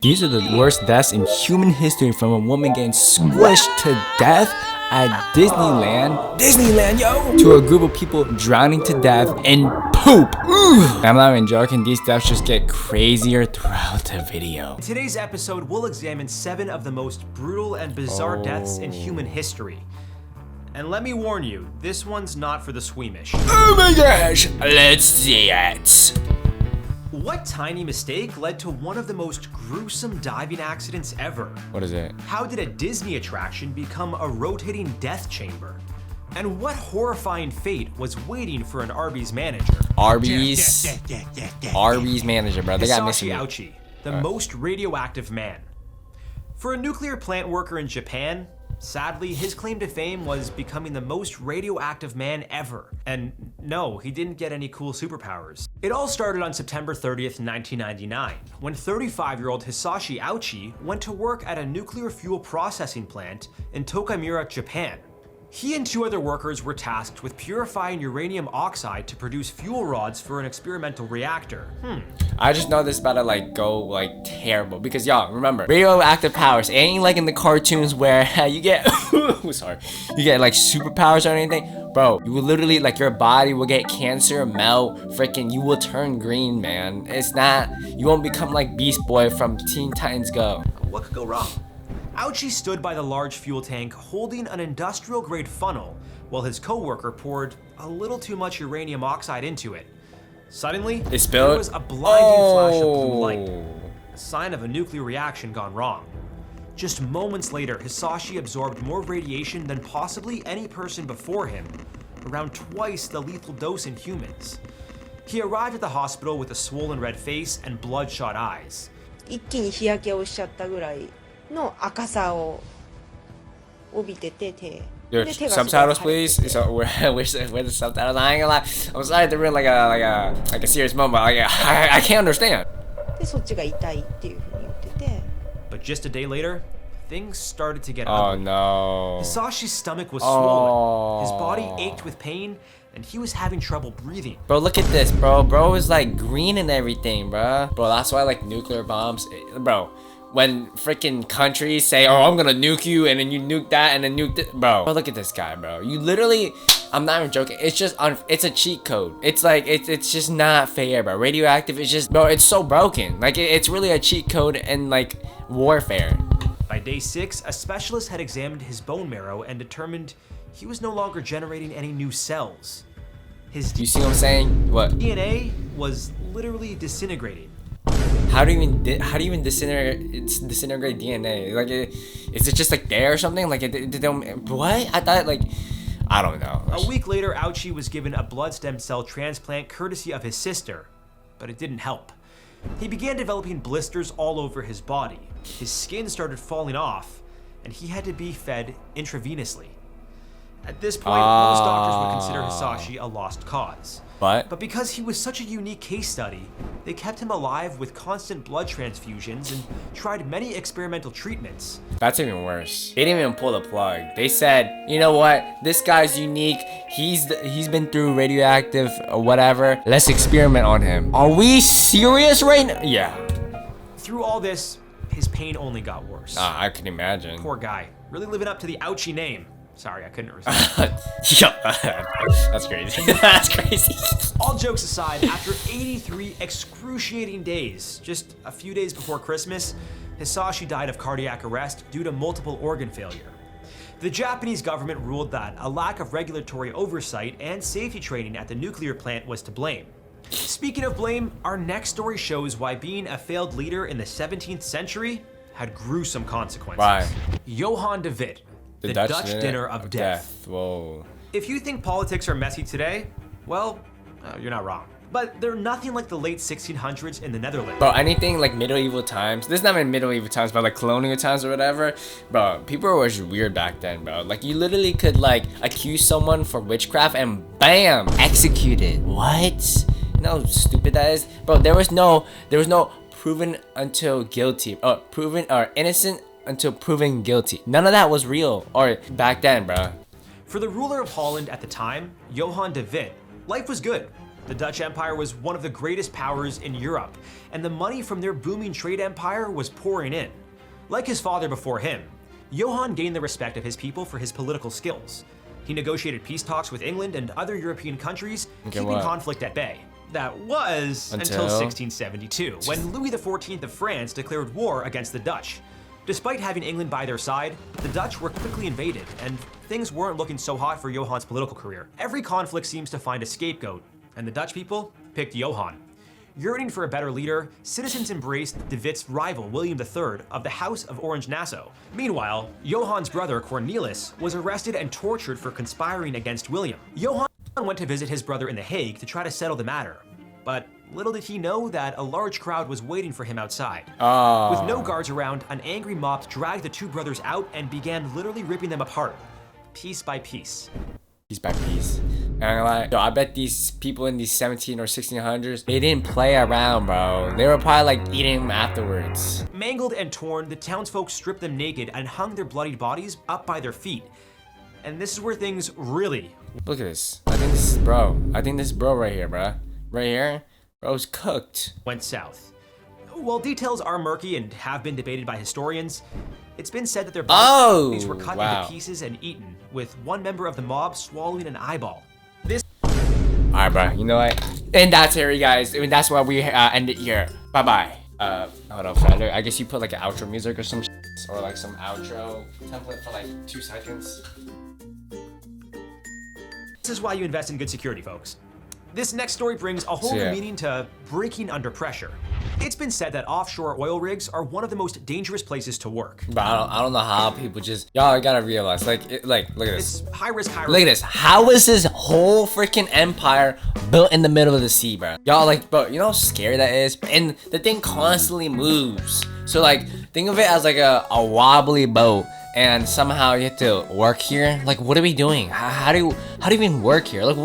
These are the worst deaths in human history, from a woman getting squished to death at Disneyland, yo! To a group of people drowning to death in poop. I'm not even joking, these deaths just get crazier throughout the video. In today's episode, we'll examine 7 of the most brutal and bizarre deaths in human history. And let me warn you, this one's not for the squeamish. Oh my gosh, let's see it. What tiny mistake led to one of the most gruesome diving accidents ever? What is it? How did a Disney attraction become a rotating death chamber? And what horrifying fate was waiting for an Arby's manager? Arby's manager, bro. They got missing. Hisashi, the most radioactive man. For a nuclear plant worker in Japan, sadly, his claim to fame was becoming the most radioactive man ever. And no, he didn't get any cool superpowers. It all started on September 30th, 1999, when 35-year-old Hisashi Ouchi went to work at a nuclear fuel processing plant in Tokamura, Japan. He and 2 other workers were tasked with purifying uranium oxide to produce fuel rods for an experimental reactor. I just know this is about to go terrible, because y'all remember, radioactive powers ain't like in the cartoons where you get you get like superpowers or anything. Bro, you will literally, your body will get cancer, melt, freaking you will turn green, man. It's not, you won't become like Beast Boy from Teen Titans Go. What could go wrong? Ouchi stood by the large fuel tank holding an industrial-grade funnel while his co-worker poured a little too much uranium oxide into it. Suddenly, it spilled. There was a blinding flash of blue light, a sign of a nuclear reaction gone wrong. Just moments later, Hisashi absorbed more radiation than possibly any person before him, around twice the lethal dose in humans. He arrived at the hospital with a swollen red face and bloodshot eyes. 一気に日焼けをしちゃったぐらいの赤さを帯びてて手。 Dude, subtitles, please. So where's the subtitles? I ain't gonna lie. I'm sorry to ruin like a serious moment. But I can't understand. でそっちが痛いっていう風に言ってて。 But just a day later, things started to get Oh ugly. no. Hisashi's stomach was swollen, his body ached with pain, and he was having trouble breathing. Bro, look at this, bro. Bro is like green and everything, bro. Bro, that's why nuclear bombs, bro. When freaking countries say, oh, I'm gonna nuke you, and then you nuke that, and then nuke this. Bro, look at this guy, bro. You literally, I'm not even joking. It's just, it's a cheat code. It's it's just not fair, bro. Radioactive is just, bro, it's so broken. It's really a cheat code and warfare. By day 6, a specialist had examined his bone marrow and determined he was no longer generating any new cells. His You see what I'm saying? What? DNA was literally disintegrating. How do you even disintegrate DNA? Is it just there or something? What? I thought I don't know. A week later, Ouchi was given a blood stem cell transplant courtesy of his sister, but it didn't help. He began developing blisters all over his body. His skin started falling off, and he had to be fed intravenously. At this point, most doctors would consider Hisashi a lost cause. But because he was such a unique case study, they kept him alive with constant blood transfusions and tried many experimental treatments. That's even worse. They didn't even pull the plug. They said, you know what? This guy's unique. He's been through radioactive or whatever. Let's experiment on him. Are we serious right now? Yeah. Through all this, his pain only got worse. I can imagine. Poor guy. Really living up to the Ouchi name. Sorry, I couldn't resist. Yeah, that's crazy. That's crazy. All jokes aside, after 83 excruciating days, just a few days before Christmas, Hisashi died of cardiac arrest due to multiple organ failure. The Japanese government ruled that a lack of regulatory oversight and safety training at the nuclear plant was to blame. Speaking of blame, our next story shows why being a failed leader in the 17th century had gruesome consequences. Why? Johann de Witt. The Dutch dinner of death. Whoa. If you think politics are messy today, well, you're not wrong. But they're nothing like the late 1600s in the Netherlands. Bro, anything medieval times. This is not even medieval times, but colonial times or whatever. Bro, people were just weird back then, bro. You literally could accuse someone for witchcraft and bam, executed. What? You know how stupid that is? Bro, there was no proven until guilty. Proven or innocent until proven guilty. None of that was real or back then, bro. For the ruler of Holland at the time, Johann de Witt, life was good. The Dutch Empire was one of the greatest powers in Europe, and the money from their booming trade empire was pouring in. Like his father before him, Johann gained the respect of his people for his political skills. He negotiated peace talks with England and other European countries, keeping conflict at bay. That was until 1672, when Louis XIV of France declared war against the Dutch. Despite having England by their side, the Dutch were quickly invaded, and things weren't looking so hot for Johann's political career. Every conflict seems to find a scapegoat, and the Dutch people picked Johann. Yearning for a better leader, citizens embraced de Witt's rival, William III of the House of Orange-Nassau. Meanwhile, Johann's brother, Cornelis, was arrested and tortured for conspiring against William. Johann went to visit his brother in The Hague to try to settle the matter. But little did he know that a large crowd was waiting for him outside. With no guards around, an angry mob dragged the two brothers out and began literally ripping them apart, piece by piece. Piece by piece. And I'm like, yo, I bet these people in these 17 or 1600s, they didn't play around, bro. They were probably like eating them afterwards. Mangled and torn, the townsfolk stripped them naked and hung their bloodied bodies up by their feet. And this is where things really... Look at this. I think this is bro. I think this is bro right here, bro. Right here, bro's cooked. Went south. While details are murky and have been debated by historians, it's been said that their bodies were cut into pieces and eaten, with one member of the mob swallowing an eyeball. This... Alright, bro, you know what? And that's it, guys. I mean, that's why we end it here. Bye-bye. Hold on, Fred. I guess you put like an outro music or some or like some outro template for like 2 seconds. This is why you invest in good security, folks. This next story brings a whole new meaning to breaking under pressure. It's been said that offshore oil rigs are one of the most dangerous places to work. But I don't know how people just... Y'all gotta realize, look at this. It's high risk, high Look at this. How is this whole freaking empire built in the middle of the sea, bro? Y'all like, bro, you know how scary that is? And the thing constantly moves. So like, think of it as like a wobbly boat. And somehow you have to work here. Like, what are we doing? How do you even work here? Like,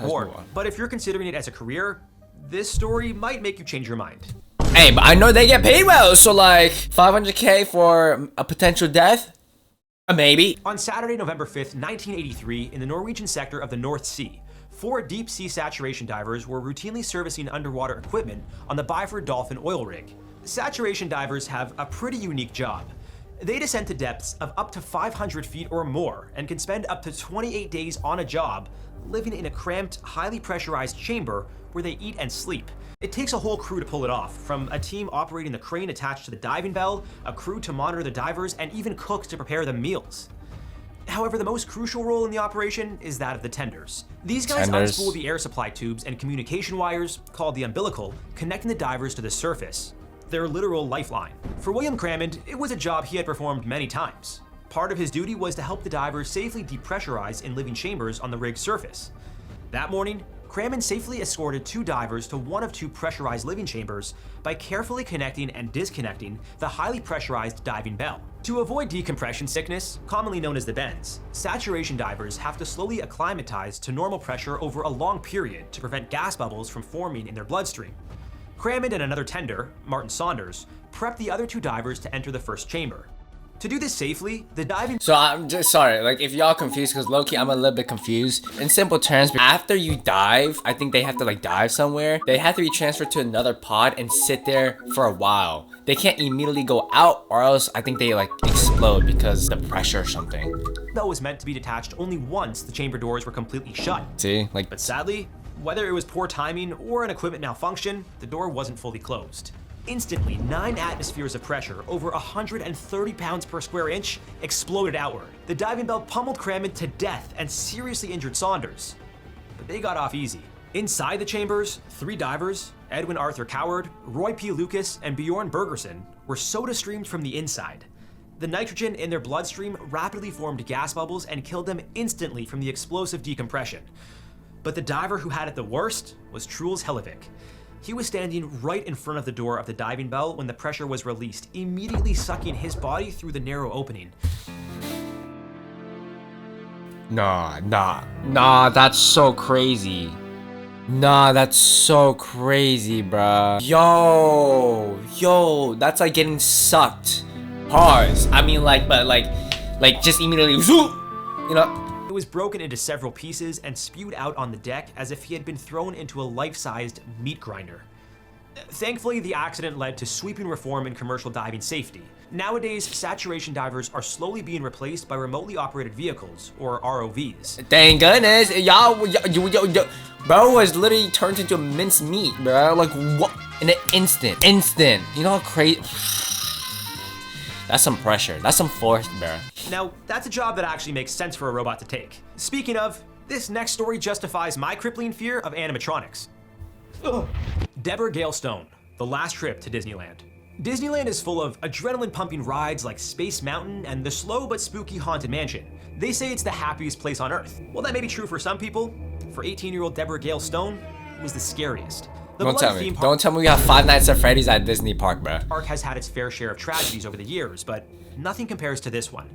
war. But if you're considering it as a career, this story might make you change your mind. Hey, but I know they get paid well, so like 500K for a potential death? Maybe. On Saturday, November 5th, 1983, in the Norwegian sector of the North Sea, 4 deep sea saturation divers were routinely servicing underwater equipment on the Byford Dolphin oil rig. Saturation divers have a pretty unique job. They descend to depths of up to 500 feet or more and can spend up to 28 days on a job, living in a cramped, highly pressurized chamber where they eat and sleep. It takes a whole crew to pull it off, from a team operating the crane attached to the diving bell, a crew to monitor the divers, and even cooks to prepare them meals. However, the most crucial role in the operation is that of the tenders. These guys unspool the air supply tubes and communication wires, called the umbilical, connecting the divers to the surface. Their literal lifeline. For William Crammond, it was a job he had performed many times. Part of his duty was to help the divers safely depressurize in living chambers on the rig's surface. That morning, Crammond safely escorted 2 divers to one of 2 pressurized living chambers by carefully connecting and disconnecting the highly pressurized diving bell. To avoid decompression sickness, commonly known as the bends, saturation divers have to slowly acclimatize to normal pressure over a long period to prevent gas bubbles from forming in their bloodstream. Crammond and another tender, Martin Saunders, prepped the other 2 divers to enter the first chamber. To do this safely, the diving... So I'm just sorry, like if y'all confused, because low-key I'm a little bit confused. In simple terms, after you dive, I think they have to like dive somewhere. They have to be transferred to another pod and sit there for a while. They can't immediately go out, or else I think they like explode because the pressure or something. Bell was meant to be detached only once the chamber doors were completely shut. See, like... But sadly, whether it was poor timing or an equipment malfunction, the door wasn't fully closed. Instantly, 9 atmospheres of pressure, over 130 pounds per square inch, exploded outward. The diving bell pummeled Crammond to death and seriously injured Saunders. But they got off easy. Inside the chambers, 3 divers, Edwin Arthur Coward, Roy P. Lucas, and Bjorn Bergerson, were soda streamed from the inside. The nitrogen in their bloodstream rapidly formed gas bubbles and killed them instantly from the explosive decompression. But the diver who had it the worst was Truls Hellevik. He was standing right in front of the door of the diving bell when the pressure was released, immediately sucking his body through the narrow opening. Nah, that's so crazy. Nah, that's so crazy, bruh. Yo, that's like getting sucked. Pause. I mean, like, but like just immediately, zoom, you know? It was broken into several pieces and spewed out on the deck as if he had been thrown into a life-sized meat grinder. Thankfully, the accident led to sweeping reform in commercial diving safety. Nowadays, saturation divers are slowly being replaced by remotely operated vehicles, or ROVs. Thank goodness, bro was literally turned into minced meat, bro. Like what? In an instant. You know how crazy? That's some pressure. That's some force, bro. Now, that's a job that actually makes sense for a robot to take. Speaking of, this next story justifies my crippling fear of animatronics. Ugh. Deborah Gale Stone, the last trip to Disneyland. Disneyland is full of adrenaline-pumping rides like Space Mountain and the slow but spooky Haunted Mansion. They say it's the happiest place on Earth. Well, that may be true for some people. For 18-year-old Deborah Gale Stone, it was the scariest. Don't tell me we have Five Nights at Freddy's at Disney Park, bro. Park has had its fair share of tragedies over the years, but nothing compares to this one.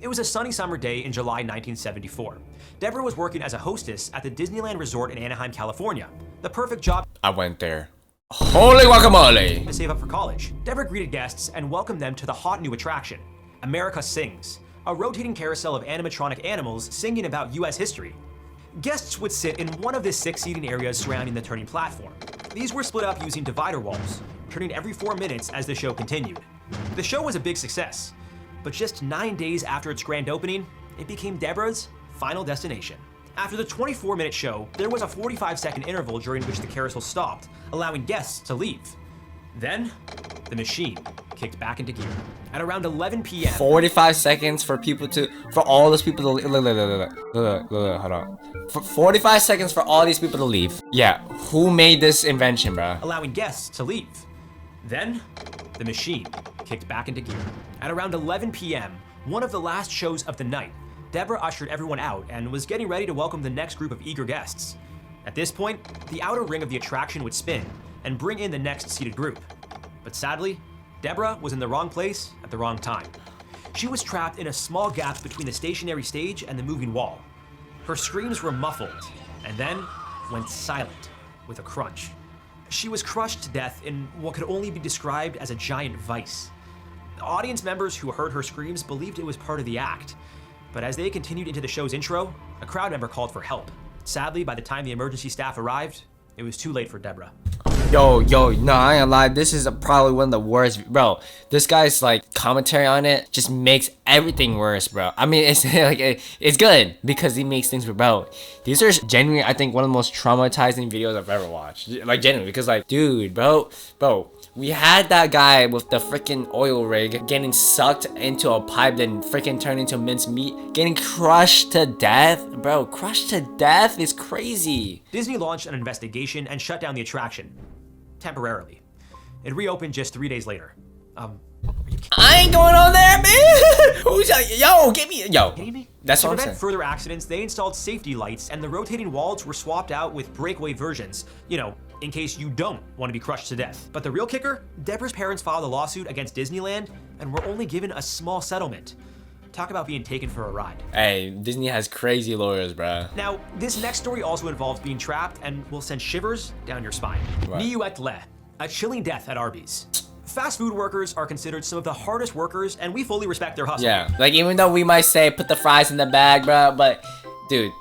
It was a sunny summer day in July 1974. Deborah was working as a hostess at the Disneyland Resort in Anaheim, California. The perfect job. I went there. Holy guacamole! To save up for college. Deborah greeted guests and welcomed them to the hot new attraction, America Sings, a rotating carousel of animatronic animals singing about US history. Guests would sit in one of the 6 seating areas surrounding the turning platform. These were split up using divider walls, turning every 4 minutes as the show continued. The show was a big success, but just 9 days after its grand opening, it became Deborah's final destination. After the 24-minute show, there was a 45-second interval during which the carousel stopped, allowing guests to leave. Then, the machine kicked back into gear. At around 11 p.m. 45 seconds for all those people to hold on. For 45 seconds for all these people to leave. Yeah, who made this invention, bro? Allowing guests to leave. Then, the machine kicked back into gear. At around 11 p.m., one of the last shows of the night, Deborah ushered everyone out and was getting ready to welcome the next group of eager guests. At this point, the outer ring of the attraction would spin and bring in the next seated group. But sadly, Deborah was in the wrong place at the wrong time. She was trapped in a small gap between the stationary stage and the moving wall. Her screams were muffled and then went silent with a crunch. She was crushed to death in what could only be described as a giant vice. The audience members who heard her screams believed it was part of the act. But as they continued into the show's intro, a crowd member called for help. Sadly, by the time the emergency staff arrived, it was too late for Deborah. Yo, no, I ain't gonna lie, this is probably one of the worst, bro. This guy's like commentary on it just makes everything worse, bro. I mean, it's like it's good because he makes things, bro. These are genuinely, I think, one of the most traumatizing videos I've ever watched. Like genuinely, because like, dude, bro, we had that guy with the freaking oil rig getting sucked into a pipe, then freaking turned into minced meat, getting crushed to death, bro. Crushed to death is crazy. Disney launched an investigation and shut down the attraction. Temporarily. It reopened just 3 days later. I ain't going on there, man. Who's get me, Kidding me? That's what I'm To saying. prevent further accidents, they installed safety lights and the rotating walls were swapped out with breakaway versions, you know, in case you don't want to be crushed to death. But the real kicker? Deborah's parents filed a lawsuit against Disneyland and were only given a small settlement. Talk about being taken for a ride. Hey, Disney has crazy lawyers, bro. Now, this next story also involves being trapped and will send shivers down your spine. Right. Niuet Le, a chilling death at Arby's. Fast food workers are considered some of the hardest workers, and we fully respect their hustle. Yeah, like even though we might say put the fries in the bag, bro, but dude,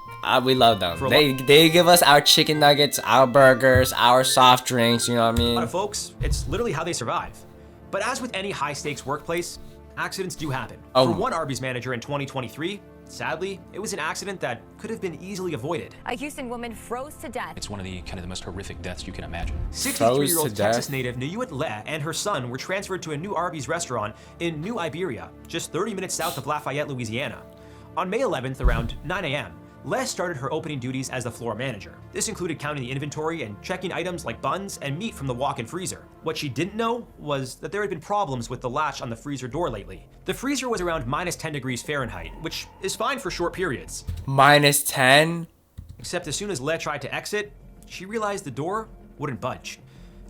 we love them. They give us our chicken nuggets, our burgers, our soft drinks, you know what I mean? A lot of folks, it's literally how they survive. But as with any high-stakes workplace, accidents do happen. For one Arby's manager in 2023, sadly, it was an accident that could have been easily avoided. A Houston woman froze to death. It's one of the most horrific deaths you can imagine. 63-year-old Texas native Niuet Le and her son were transferred to a new Arby's restaurant in New Iberia, just 30 minutes south of Lafayette, Louisiana. On May 11th, around 9 a.m., Les started her opening duties as the floor manager. This included counting the inventory and checking items like buns and meat from the walk-in freezer. What she didn't know was that there had been problems with the latch on the freezer door lately. The freezer was around -10°F, which is fine for short periods. -10? Except as soon as Le tried to exit, she realized the door wouldn't budge.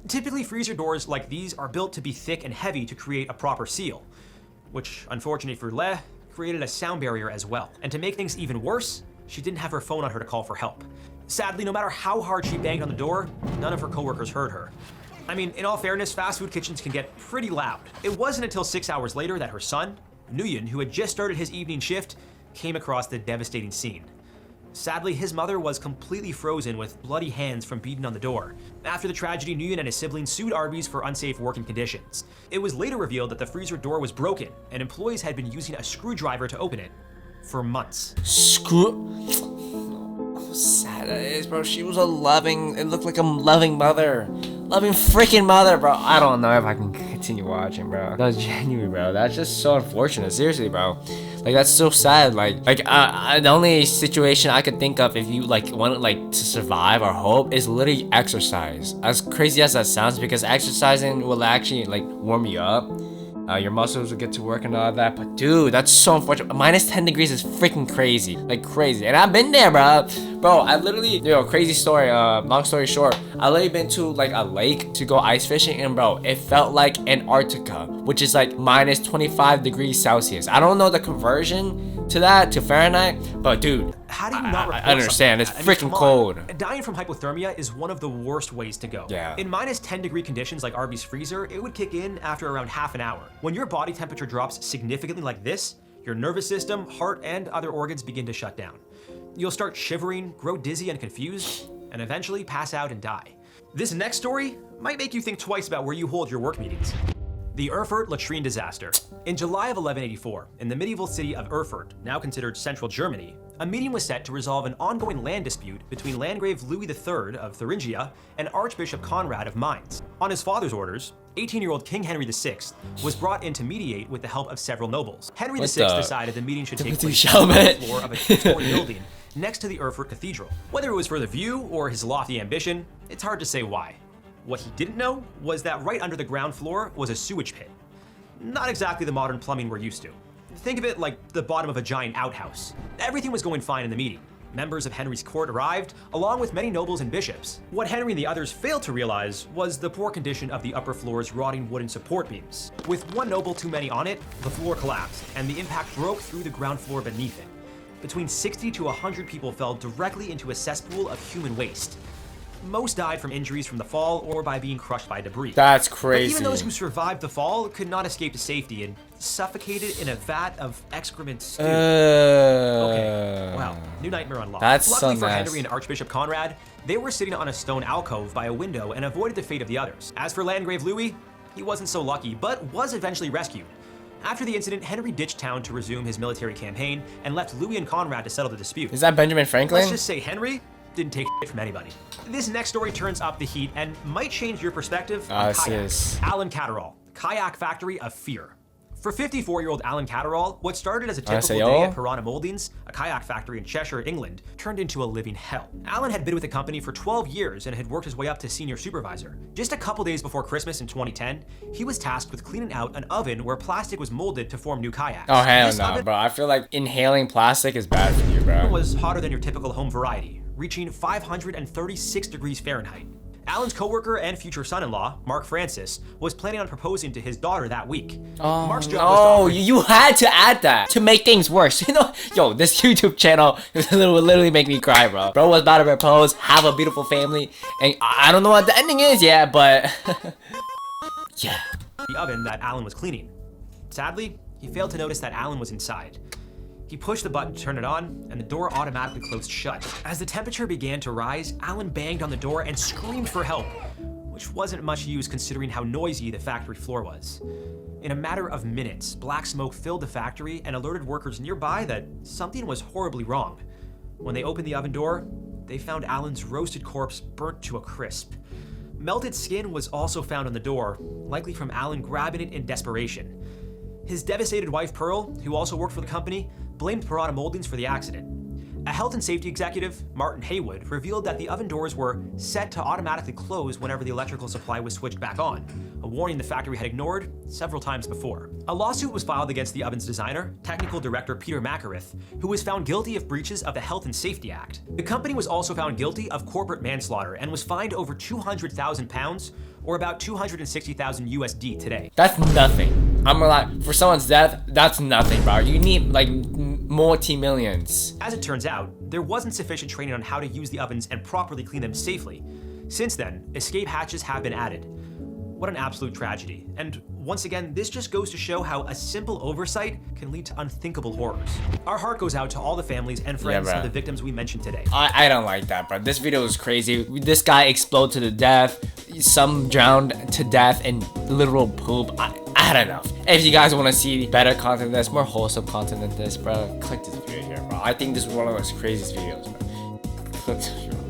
Typically, freezer doors like these are built to be thick and heavy to create a proper seal, which, unfortunately for Le, created a sound barrier as well. And to make things even worse, she didn't have her phone on her to call for help. Sadly, no matter how hard she banged on the door, none of her coworkers heard her. I mean, in all fairness, fast food kitchens can get pretty loud. It wasn't until 6 hours later that her son, Nguyen, who had just started his evening shift, came across the devastating scene. Sadly, his mother was completely frozen with bloody hands from beating on the door. After the tragedy, Nguyen and his siblings sued Arby's for unsafe working conditions. It was later revealed that the freezer door was broken and employees had been using a screwdriver to open it for months. How sad that is, bro. She was a loving, it looked like a loving mother. Loving freaking mother, bro. I don't know if I can continue watching, bro. No, genuinely, bro. That's just so unfortunate. Seriously, bro. Like, that's so sad. The only situation I could think of if you want to survive or hope is literally exercise. As crazy as that sounds, because exercising will actually warm you up. Your muscles will get to work and all that. But dude, that's so unfortunate. Minus 10 degrees is freaking crazy. Like crazy. And I've been there, bro. Bro, I literally, crazy story, long story short, I literally been to a lake to go ice fishing, and bro, it felt like Antarctica, which is minus 25 degrees Celsius. I don't know the conversion to that, to Fahrenheit, but dude, how do you not I understand, it's freaking cold. Dying from hypothermia is one of the worst ways to go. Yeah. In minus 10 degree conditions like Arby's freezer, it would kick in after around half an hour. When your body temperature drops significantly like this, your nervous system, heart, and other organs begin to shut down. You'll start shivering, grow dizzy and confused, and eventually pass out and die. This next story might make you think twice about where you hold your work meetings. The Erfurt latrine disaster. In July of 1184, in the medieval city of Erfurt, now considered central Germany, a meeting was set to resolve an ongoing land dispute between Landgrave Louis III of Thuringia and Archbishop Conrad of Mainz. On his father's orders, 18-year-old King Henry VI was brought in to mediate with the help of several nobles. Henry VI decided the meeting should take place on the floor of a two-story building next to the Erfurt Cathedral. Whether it was for the view or his lofty ambition, it's hard to say why. What he didn't know was that right under the ground floor was a sewage pit. Not exactly the modern plumbing we're used to. Think of it like the bottom of a giant outhouse. Everything was going fine in the meeting. Members of Henry's court arrived, along with many nobles and bishops. What Henry and the others failed to realize was the poor condition of the upper floor's rotting wooden support beams. With one noble too many on it, the floor collapsed, and the impact broke through the ground floor beneath it. Between 60 to 100 people fell directly into a cesspool of human waste. Most died from injuries from the fall or by being crushed by debris. That's crazy. But even those who survived the fall could not escape to safety and suffocated in a vat of excrement stew. Okay, wow, new nightmare unlocked. That's Luckily so for nice. Henry and Archbishop Conrad, they were sitting on a stone alcove by a window and avoided the fate of the others. As for Landgrave Louis, he wasn't so lucky, but was eventually rescued. After the incident, Henry ditched town to resume his military campaign and left Louis and Conrad to settle the dispute. Is that Benjamin Franklin? Let's just say Henry didn't take shit from anybody. This next story turns up the heat and might change your perspective on Kayak. Alan Catterall, Kayak Factory of Fear. For 54-year-old Alan Catterall, what started as a typical day at Piranha Moldings, a kayak factory in Cheshire, England, turned into a living hell. Alan had been with the company for 12 years and had worked his way up to senior supervisor. Just a couple days before Christmas in 2010, he was tasked with cleaning out an oven where plastic was molded to form new kayaks. Oh, hell no, bro. I feel like inhaling plastic is bad for you, bro. It was hotter than your typical home variety, reaching 536 degrees Fahrenheit. Alan's coworker and future son-in-law, Mark Francis, was planning on proposing to his daughter that week. Mark's job was you had to add that to make things worse. Yo, this YouTube channel will literally make me cry, bro. Bro was about to propose, have a beautiful family, and I don't know what the ending is yet, but yeah. The oven that Alan was cleaning. Sadly, he failed to notice that Alan was inside. He pushed the button to turn it on, and the door automatically closed shut. As the temperature began to rise, Alan banged on the door and screamed for help, which wasn't much use considering how noisy the factory floor was. In a matter of minutes, black smoke filled the factory and alerted workers nearby that something was horribly wrong. When they opened the oven door, they found Alan's roasted corpse burnt to a crisp. Melted skin was also found on the door, likely from Alan grabbing it in desperation. His devastated wife, Pearl, who also worked for the company, blamed Piranha Moldings for the accident. A health and safety executive, Martin Haywood, revealed that the oven doors were set to automatically close whenever the electrical supply was switched back on, a warning the factory had ignored several times before. A lawsuit was filed against the oven's designer, technical director Peter Macarith, who was found guilty of breaches of the Health and Safety Act. The company was also found guilty of corporate manslaughter and was fined over £200,000, or about 260,000 USD today. That's nothing. I'm like, for someone's death, that's nothing, bro. You need like multi-millions. As it turns out, there wasn't sufficient training on how to use the ovens and properly clean them safely. Since then, escape hatches have been added. What an absolute tragedy. And once again, this just goes to show how a simple oversight can lead to unthinkable horrors. Our heart goes out to all the families and friends bro. of the victims we mentioned today. I don't like that, bro. This video is crazy. This guy exploded to the death. Some drowned to death in literal poop. I don't know. If you guys want to see better content than this, more wholesome content than this, bro, click this video here, bro. I think this is one of the most craziest videos, bro. Click this video.